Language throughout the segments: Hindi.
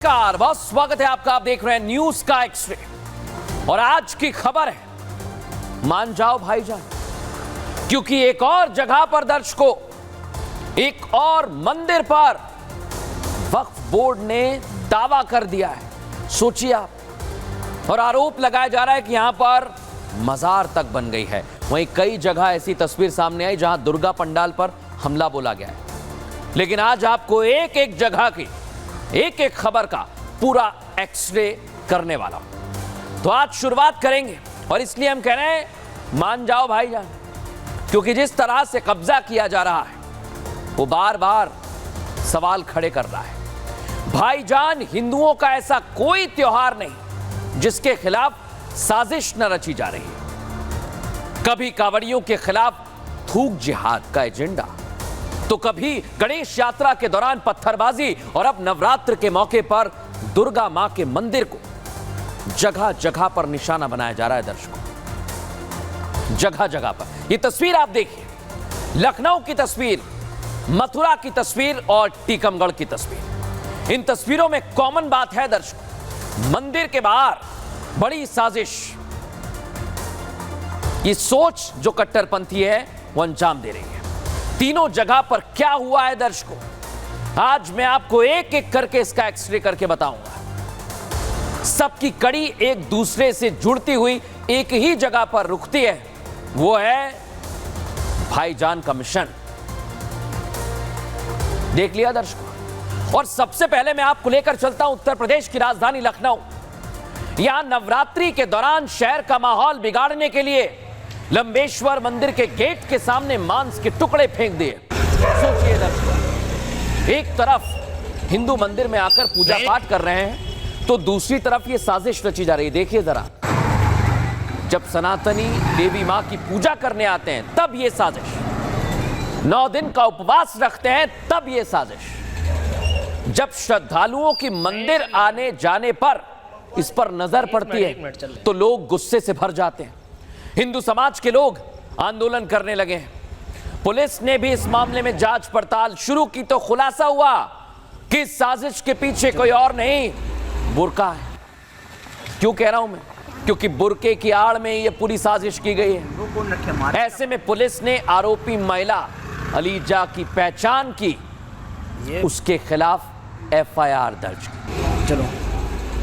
नमस्कार, बहुत स्वागत है आपका। आप देख रहे हैं न्यूज का एक्सरे और आज की खबर है, मान जाओ भाईजान, क्योंकि एक और जगह पर दर्शकों, एक और मंदिर पर वक्फ बोर्ड ने दावा कर दिया है। सोचिए आप, और आरोप लगाया जा रहा है कि यहां पर मजार तक बन गई है। वहीं कई जगह ऐसी तस्वीर सामने आई जहां दुर्गा पंडाल पर हमला बोला गया है। लेकिन आज आपको एक एक जगह की एक एक खबर का पूरा एक्सरे करने वाला हूं। तो आज शुरुआत करेंगे, और इसलिए हम कह रहे हैं मान जाओ भाईजान, क्योंकि जिस तरह से कब्जा किया जा रहा है वो बार बार सवाल खड़े कर रहा है। भाईजान, हिंदुओं का ऐसा कोई त्योहार नहीं जिसके खिलाफ साजिश न रची जा रही है। कभी कांवड़ियों के खिलाफ थूक जिहाद का एजेंडा, तो कभी गणेश यात्रा के दौरान पत्थरबाजी, और अब नवरात्र के मौके पर दुर्गा मां के मंदिर को जगह जगह पर निशाना बनाया जा रहा है। दर्शकों, जगह जगह पर ये तस्वीर आप देखिए, लखनऊ की तस्वीर, मथुरा की तस्वीर और टीकमगढ़ की तस्वीर। इन तस्वीरों में कॉमन बात है दर्शकों, मंदिर के बाहर बड़ी साजिश, ये सोच जो कट्टरपंथी है वो अंजाम दे रही है। तीनों जगह पर क्या हुआ है दर्शकों, आज मैं आपको एक एक करके इसका एक्सरे करके बताऊंगा। सबकी कड़ी एक दूसरे से जुड़ती हुई एक ही जगह पर रुकती है, वो है भाईजान का मिशन। देख लिया दर्शकों, और सबसे पहले मैं आपको लेकर चलता हूं उत्तर प्रदेश की राजधानी लखनऊ। यहां नवरात्रि के दौरान शहर का माहौल बिगाड़ने के लिए लंबेश्वर मंदिर के गेट के सामने मांस के टुकड़े फेंक दिए। सोचिए दर्शकों, एक तरफ हिंदू मंदिर में आकर पूजा पाठ कर रहे हैं, तो दूसरी तरफ ये साजिश रची जा रही है। देखिए जरा, जब सनातनी देवी मां की पूजा करने आते हैं तब ये साजिश, 9 दिन का उपवास रखते हैं तब ये साजिश, जब श्रद्धालुओं की मंदिर आने जाने पर इस पर नजर पड़ती है तो लोग गुस्से से भर जाते हैं। हिंदू समाज के लोग आंदोलन करने लगे हैं। पुलिस ने भी इस मामले में जांच पड़ताल शुरू की, तो खुलासा हुआ कि इस साजिश के पीछे कोई और नहीं, बुर्का है। क्यों कह रहा हूं मैं? क्योंकि बुर्के की आड़ में ये पूरी साजिश की गई है। ऐसे में पुलिस ने आरोपी महिला अलीजा की पहचान की, उसके खिलाफ एफआईआर दर्ज की। चलो,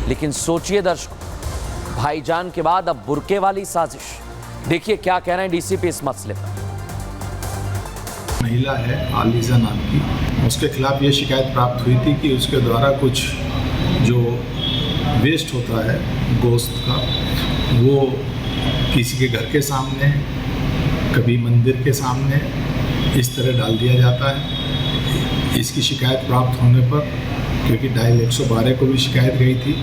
लेकिन सोचिए दर्शकों, भाईजान के बाद अब बुर्के वाली साजिश। देखिए क्या कह रहे हैं डीसीपी इस मसले पर। महिला है आलिजा नाम की, उसके खिलाफ ये शिकायत प्राप्त हुई थी कि उसके द्वारा कुछ जो वेस्ट होता है गोश्त का, वो किसी के घर के सामने, कभी मंदिर के सामने इस तरह डाल दिया जाता है। इसकी शिकायत प्राप्त होने पर, क्योंकि डायल 112 को भी शिकायत गई थी,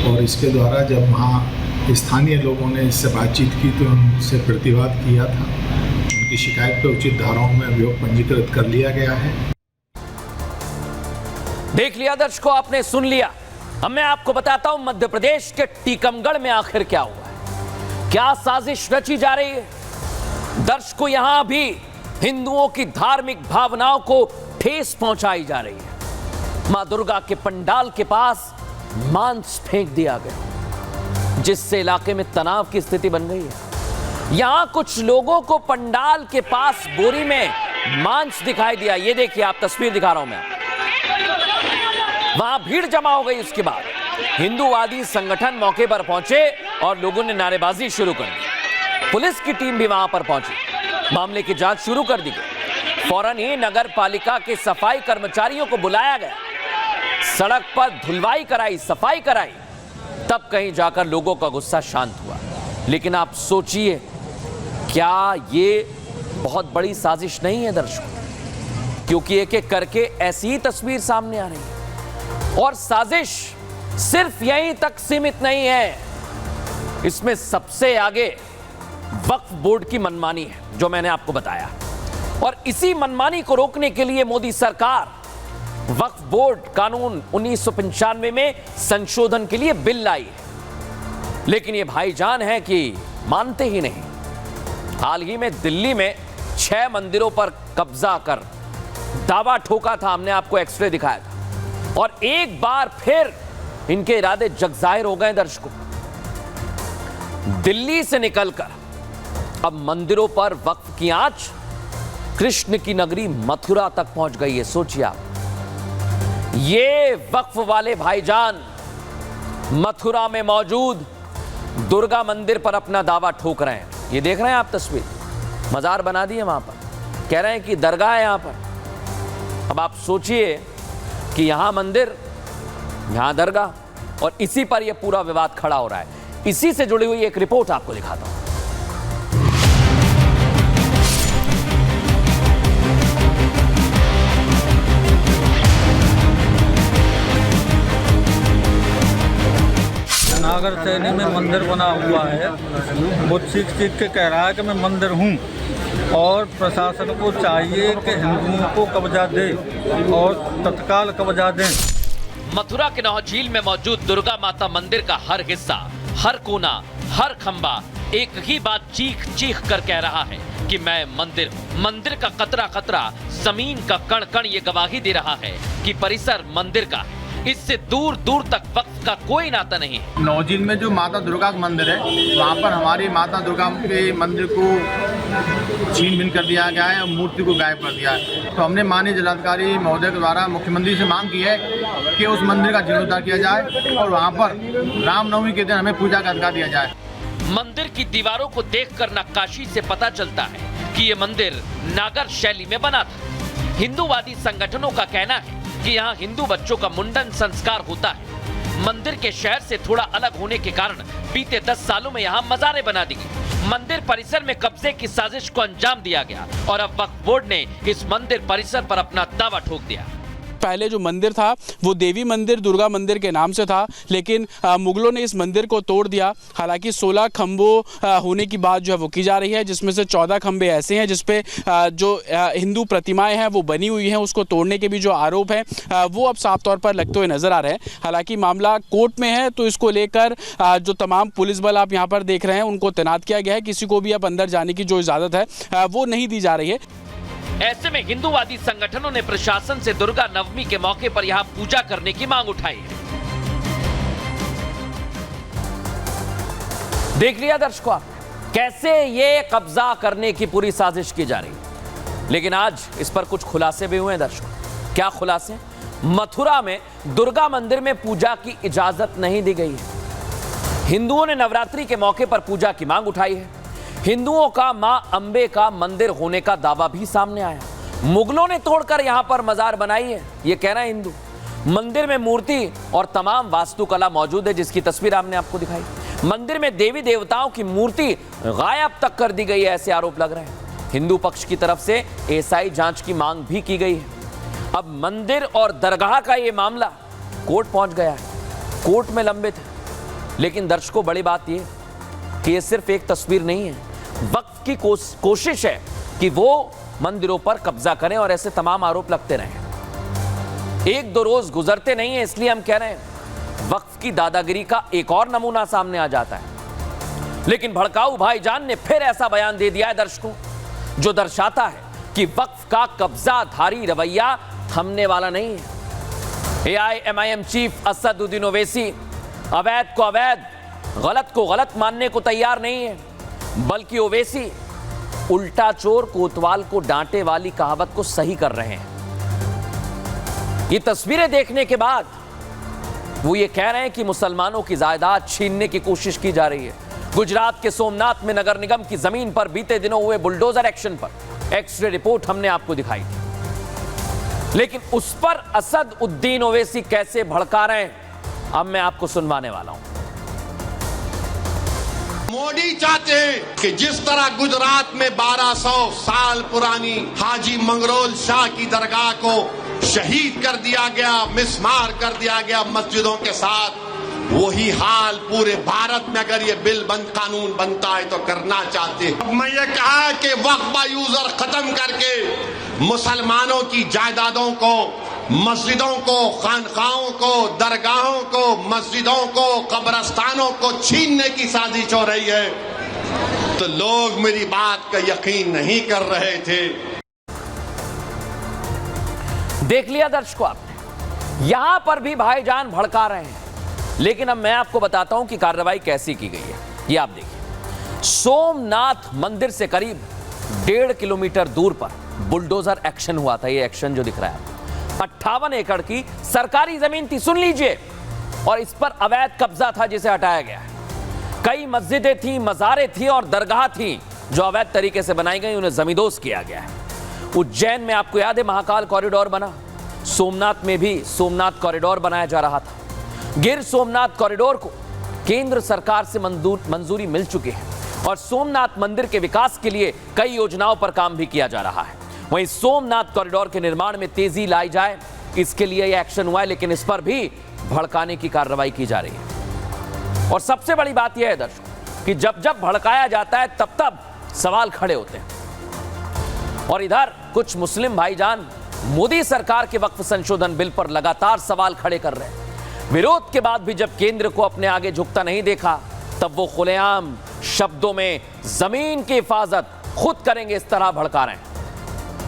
और इसके द्वारा जब वहाँ स्थानीय लोगों ने इससे बातचीत की तो उनसे प्रतिवाद किया था। उनकी शिकायत पर उचित धाराओं में अभियोग पंजीकृत कर लिया गया है। देख लिया दर्शकों, आपने सुन लिया। अब मैं आपको बताता हूं मध्य प्रदेश के टीकमगढ़ में आखिर क्या हुआ है, क्या साजिश रची जा रही है। दर्शकों, यहां भी हिंदुओं की धार्मिक भावनाओं को ठेस पहुंचाई जा रही है। मां दुर्गा के पंडाल के पास मांस फेंक दिया गया, जिससे इलाके में तनाव की स्थिति बन गई है। यहां कुछ लोगों को पंडाल के पास बोरी में मांस दिखाई दिया। ये देखिए, आप तस्वीर दिखा रहा हूं मैं। वहां भीड़ जमा हो गई। इसके बाद हिंदूवादी संगठन मौके पर पहुंचे और लोगों ने नारेबाजी शुरू कर दी। पुलिस की टीम भी वहां पर पहुंची, मामले की जांच शुरू कर दी गई। फौरन ही नगर पालिका के सफाई कर्मचारियों को बुलाया गया, सड़क पर धुलवाई कराई, सफाई कराई, तब कहीं जाकर लोगों का गुस्सा शांत हुआ। लेकिन आप सोचिए, क्या ये बहुत बड़ी साजिश नहीं है दर्शकों? क्योंकि एक एक करके ऐसी ही तस्वीर सामने आ रही है, और साजिश सिर्फ यहीं तक सीमित नहीं है। इसमें सबसे आगे वक्फ बोर्ड की मनमानी है, जो मैंने आपको बताया, और इसी मनमानी को रोकने के लिए मोदी सरकार वक्फ बोर्ड कानून 1995 में संशोधन के लिए बिल लाई है। लेकिन ये भाईजान है कि मानते ही नहीं। हाल ही में दिल्ली में 6 मंदिरों पर कब्जा कर दावा ठोका था, हमने आपको एक्सरे दिखाया था, और एक बार फिर इनके इरादे जग जाहिर हो गए दर्शकों। दिल्ली से निकलकर अब मंदिरों पर वक्फ की आंच कृष्ण की नगरी मथुरा तक पहुंच गई है। सोचिए आप, ये वक्फ वाले भाईजान मथुरा में मौजूद दुर्गा मंदिर पर अपना दावा ठोक रहे हैं। ये देख रहे हैं आप तस्वीर, मजार बना दी है वहां पर, कह रहे हैं कि दरगाह है यहां पर। अब आप सोचिए कि यहां मंदिर, यहां दरगाह, और इसी पर यह पूरा विवाद खड़ा हो रहा है। इसी से जुड़ी हुई एक रिपोर्ट आपको दिखाता हूं। नागर सैनी में मंदिर बना हुआ है, वो चीख चीख के कह रहा है कि मैं मंदिर हूँ, और प्रशासन को चाहिए कि हिंदुओं को कब्जा दे और तत्काल कब्जा दें। मथुरा के नौह झील में मौजूद दुर्गा माता मंदिर का हर हिस्सा, हर कोना, हर खंबा एक ही बात चीख चीख कर कह रहा है कि मैं मंदिर हूँ। मंदिर का कतरा कतरा, जमीन का कण कण ये गवाही दे रहा है कि परिसर मंदिर का है। इससे दूर दूर तक वक्त का कोई नाता नहीं है। नौझील में जो माता दुर्गा का मंदिर है, वहाँ पर हमारी माता दुर्गा के मंदिर को छीन भिन कर दिया गया है और मूर्ति को गायब कर दिया है। तो हमने माननीय जिलाधिकारी महोदय के द्वारा मुख्यमंत्री से मांग की है कि उस मंदिर का जीर्णोद्धार किया जाए और वहाँ पर रामनवमी के दिन हमें पूजा का अधिकार दिया जाए। मंदिर की दीवारों को देखकर नक्काशी से पता चलता है कि ये मंदिर नागर शैली में बना था। हिंदूवादी संगठनों का कहना है कि यहाँ हिंदू बच्चों का मुंडन संस्कार होता है। मंदिर के शहर से थोड़ा अलग होने के कारण बीते 10 सालों में यहाँ मजारें बना दी गई। मंदिर परिसर में कब्जे की साजिश को अंजाम दिया गया और अब वक्फ बोर्ड ने इस मंदिर परिसर पर अपना दावा ठोक दिया। पहले जो मंदिर था वो देवी मंदिर, दुर्गा मंदिर के नाम से था, लेकिन मुगलों ने इस मंदिर को तोड़ दिया। हालांकि 16 खंभों होने की बात जो है वो की जा रही है, जिसमें से 14 खंभे ऐसे हैं जिसपे जो हिंदू प्रतिमाएं हैं वो बनी हुई हैं। उसको तोड़ने के भी जो आरोप हैं वो अब साफ तौर पर लगते हुए नजर आ रहे हैं। हालांकि मामला कोर्ट में है, तो इसको लेकर जो तमाम पुलिस बल आप यहाँ पर देख रहे हैं उनको तैनात किया गया है। किसी को भी अब अंदर जाने की जो इजाजत है वो नहीं दी जा रही है। ऐसे में हिंदूवादी संगठनों ने प्रशासन से दुर्गा नवमी के मौके पर यहां पूजा करने की मांग उठाई है। देख लिया दर्शकों आप, कैसे ये कब्जा करने की पूरी साजिश की जा रही है। लेकिन आज इस पर कुछ खुलासे भी हुए हैं दर्शकों। क्या खुलासे? मथुरा में दुर्गा मंदिर में पूजा की इजाजत नहीं दी गई है। हिंदुओं ने नवरात्रि के मौके पर पूजा की मांग उठाई है। हिंदुओं का मां अंबे का मंदिर होने का दावा भी सामने आया। मुगलों ने तोड़कर यहां पर मजार बनाई है, ये कह रहे हैं हिंदू। मंदिर में मूर्ति और तमाम वास्तुकला मौजूद है, जिसकी तस्वीर हमने आपको दिखाई। मंदिर में देवी देवताओं की मूर्ति गायब तक कर दी गई है, ऐसे आरोप लग रहे हैं। हिंदू पक्ष की तरफ से एएसआई जांच की मांग भी की गई है। अब मंदिर और दरगाह का यह मामला कोर्ट पहुंच गया है, कोर्ट में लंबित है। लेकिन दर्शकों, बड़ी बात यह कि यह सिर्फ एक तस्वीर नहीं है। वक्फ की कोशिश है कि वो मंदिरों पर कब्जा करें और ऐसे तमाम आरोप लगते रहें। एक दो रोज गुजरते नहीं है, इसलिए हम कह रहे हैं वक्फ की दादागिरी का एक और नमूना सामने आ जाता है। लेकिन भड़काऊ भाईजान ने फिर ऐसा बयान दे दिया है दर्शकों, जो दर्शाता है कि वक्फ का कब्जाधारी रवैया थमने वाला नहीं है। AIMIM चीफ असदुद्दीन ओवैसी अवैध को अवैध, गलत को गलत मानने को तैयार नहीं है, बल्कि ओवैसी उल्टा चोर कोतवाल को डांटे वाली कहावत को सही कर रहे हैं। ये तस्वीरें देखने के बाद वो ये कह रहे हैं कि मुसलमानों की जायदाद छीनने की कोशिश की जा रही है। गुजरात के सोमनाथ में नगर निगम की जमीन पर बीते दिनों हुए बुलडोजर एक्शन पर एक्सरे रिपोर्ट हमने आपको दिखाई थी, लेकिन उस पर असदुद्दीन ओवैसी कैसे भड़का रहे हैं, अब मैं आपको सुनवाने वाला हूं। मोदी चाहते हैं कि जिस तरह गुजरात में 1200 साल पुरानी हाजी मंगरोल शाह की दरगाह को शहीद कर दिया गया, मिसमार कर दिया गया मस्जिदों के साथ, वही हाल पूरे भारत में अगर ये बिल कानून बनता है तो करना चाहते हैं। मैं ये कहा कि वक्फ यूजर खत्म करके मुसलमानों की जायदादों को, मस्जिदों को, खानकाहों को, दरगाहों को, मस्जिदों को, कब्रस्तानों को छीनने की साजिश हो रही है, तो लोग मेरी बात का यकीन नहीं कर रहे थे। देख लिया दर्शकों आपने, यहां पर भी भाईजान भड़का रहे हैं। लेकिन अब मैं आपको बताता हूं कि कार्रवाई कैसी की गई है। ये आप देखिए, सोमनाथ मंदिर से करीब 1.5 किलोमीटर दूर पर बुलडोजर एक्शन हुआ था। ये एक्शन जो दिख रहा है, 58 एकड़ की सरकारी जमीन थी, सुन लीजिए, और इस पर अवैध कब्जा था जिसे हटाया गया है। कई मस्जिदें थी, मज़ारें थी और दरगाह थी जो अवैध तरीके से बनाई गई, उन्हें जमींदोज किया गया है। उज्जैन में आपको याद है महाकाल कॉरिडोर बना, सोमनाथ में भी सोमनाथ कॉरिडोर बनाया जा रहा था। गिर सोमनाथ कॉरिडोर को केंद्र सरकार से मंजूरी मिल चुकी है और सोमनाथ मंदिर के विकास के लिए कई योजनाओं पर काम भी किया जा रहा है। वहीं सोमनाथ कॉरिडोर के निर्माण में तेजी लाई जाए, इसके लिए यह एक्शन हुआ है, लेकिन इस पर भी भड़काने की कार्रवाई की जा रही है। और सबसे बड़ी बात यह है दर्शकों कि जब जब भड़काया जाता है तब तब सवाल खड़े होते हैं। और इधर कुछ मुस्लिम भाईजान मोदी सरकार के वक्फ संशोधन बिल पर लगातार सवाल खड़े कर रहे हैं। विरोध के बाद भी जब केंद्र को अपने आगे झुकता नहीं देखा, तब वो खुलेआम शब्दों में जमीन की हिफाजत खुद करेंगे इस तरह भड़का रहे हैं।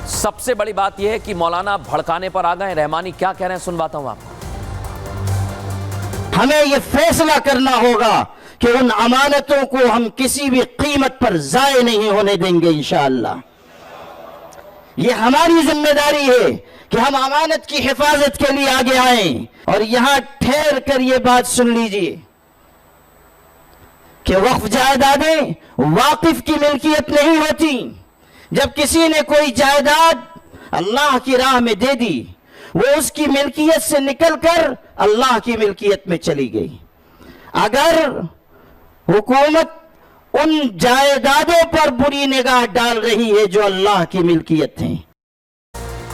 सबसे बड़ी बात यह है कि मौलाना भड़काने पर आ गए। रहमानी क्या कह रहे हैं सुनवाता हूं आपको। हमें यह फैसला करना होगा कि उन अमानतों को हम किसी भी कीमत पर जाये नहीं होने देंगे इंशाअल्लाह। यह हमारी जिम्मेदारी है कि हम अमानत की हिफाजत के लिए आगे आए। और यहां ठहर कर यह बात सुन लीजिए कि वक्फ जायदादें वाकिफ की मिल्कियत नहीं होती। जब किसी ने कोई जायदाद अल्लाह की राह में दे दी, वो उसकी मिल्कियत से निकलकर अल्लाह की मिल्कियत में चली गई। अगर हुकूमत उन जायदादों पर बुरी निगाह डाल रही है जो अल्लाह की मिल्कियत हैं,